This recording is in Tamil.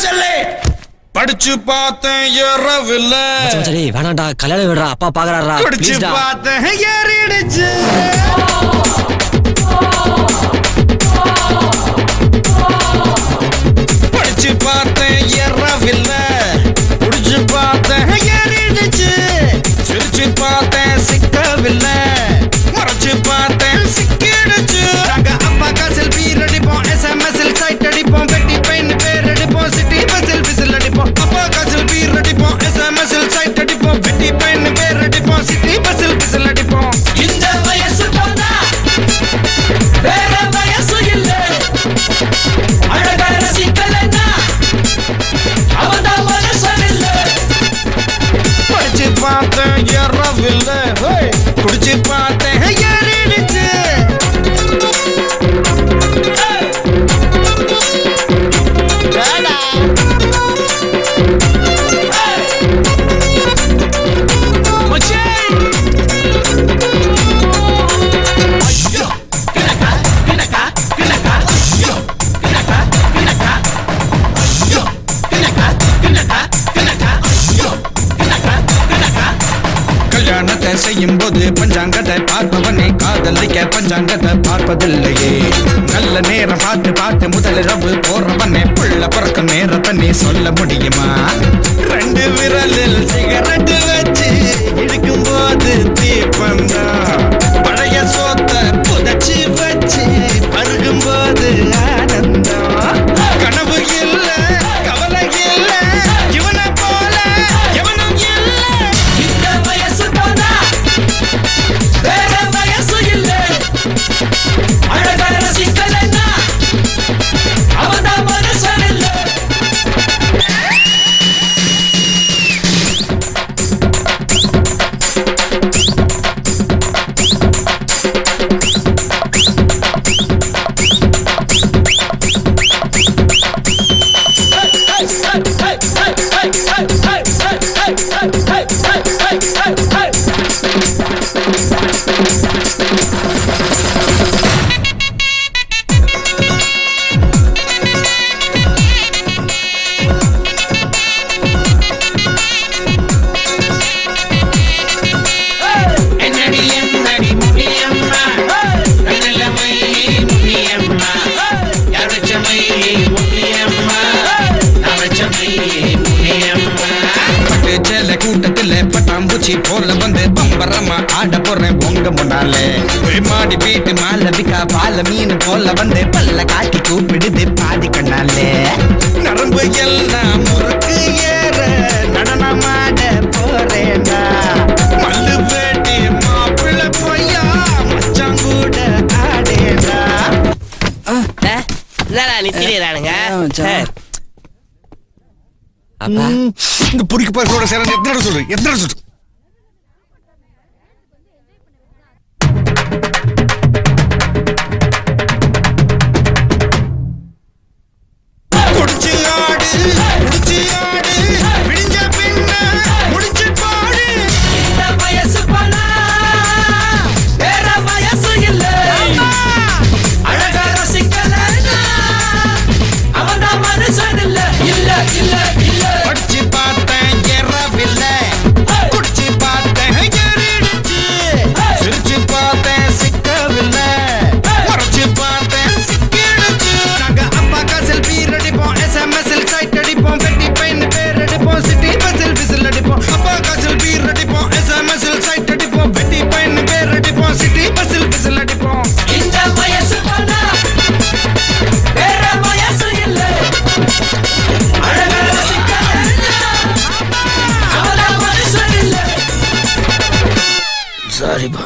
சொல்லு. படிச்சு பார்த்தேன் ஏறவில்ல. சரி வேணாண்டா, கல்யாணம் விடுறா, அப்பா பாக்குறாரா. படிச்சு பார்த்தேன் ஏறிடுச்சு. படிச்சு பார்த்தேன் ஏறவில்ல. புடிச்சு பார்த்தேன் ஏறிடுச்சு. சிரிச்சு பார்த்தேன் சிக்கவில்லை. மறைச்சு பார்த்தேன் சிக்கிடுச்சு. நாங்க அப்பா காசில் பீர் அடிப்போம், SMS சைட் அடிப்போம், வெட்டி பெயின் பேர் அடிப்போம், சிட்டி பஸ்ஸில் விசில் அடிப்போம். அப்பா காசில் பீர் அடிப்போம், SMS சைட் அடிப்போம், வெட்டி பெயின் பேர் அடிப்போம், சிட்டி பஸ்ஸில் விசில் அடிப்போம். இந்த வயசு போனா வேற வயசு இல்ல. அழக ரசிக்கலன்னா அவதான் மனுஷன் இல்ல. படிச்சு பார்த்தேன் ஏறவில்லை. குடிச்சு பார்த்தேன் ஏறிடுச்சு. கல்யாணத்தை செய்யும் போது பஞ்சாங்கத்தை பார்ப்பவனே காதலிக்க பஞ்சாங்கத்தை பார்ப்பதில்லையே. நல்ல நேரம் பார்த்து பார்த்து முதலிரவு போறவனே புள்ள பிறக்கும் நேரத்தை நீ சொல்ல முடியுமா? 2 விரலில் சிகரெட் வச்சு இழுக்கும் போது தீப்பந்தா. பழைய சோத்த புதைச்சி வச்சு பருகும் போது ஆனந்தம். கனவு இல்ல கவலை இல்ல இவனை போல எவனும் இல்ல. இந்த வயசு போனா வேற வயசு இல்ல. அழக ரசிக்கலன்னா அவதான் மனுஷன் இல்ல. கூட்டத்துல பட்டாம்பூச்சி போல வந்து பம்பரமா ஆட போறேன் உங்க முன்னாலே. மாடி வீட்டு மாலவிக்கா பால மீன் போல வந்து பல்ல காட்டி கூப்பிடுது பாதி கண்ணாலே. நரம்பு எல்லாம் முறுக்கு ஏற நடனமாட போறேனா. மல்லு வேட்டி மாப்பிள்ள பொய்யா மச்சான் கூட ஆடேனா. நித்திரானுங்க இந்த பொறிக்கு பார்க்கோட சேர எத்தனை சொல்றேன் எத்தனை சொல்றேன். குடிச்சு ஆடு குடிச்சு ஆடு விடிஞ்ச பின்ன முடிச்சு பாடு. இந்த வயசு போனா வேற வயசு இல்ல. அழக ரசிக்கலன்னா அவதான் மனுஷன் இல்ல. இல்ல இல்ல இல்ல. படிச்சு பார்த்தேன் ஏறவில்லை. குடிச்சு பார்த்தேன் ஏறிடுச்சு. சிரிச்சு பார்த்தேன் சிக்கவில்லை. மறைச்சு பார்த்தேன் சிக்கிடுச்சு. நாங்க அப்பா காசில் பீர் அடிப்போம், SMS சைட் அடிப்போம், வெட்டி பெயின் பேர் அடிப்போம், சிட்டி பஸ்ஸில் விசில் அடிப்போம். அப்பா காசில் பீர் அடிப்போம், SMS சைட் அடிப்போம், வெட்டி பெயின் பேர் அடிப்போம், சிட்டி பஸ்ஸில் விசில் அடிப்போம். இந்த வயசு போனா வேற வயசு இல்ல. அழக ரசிக்கலன்னா அவதான் மனுஷன் இல்ல. சாரிப்பா.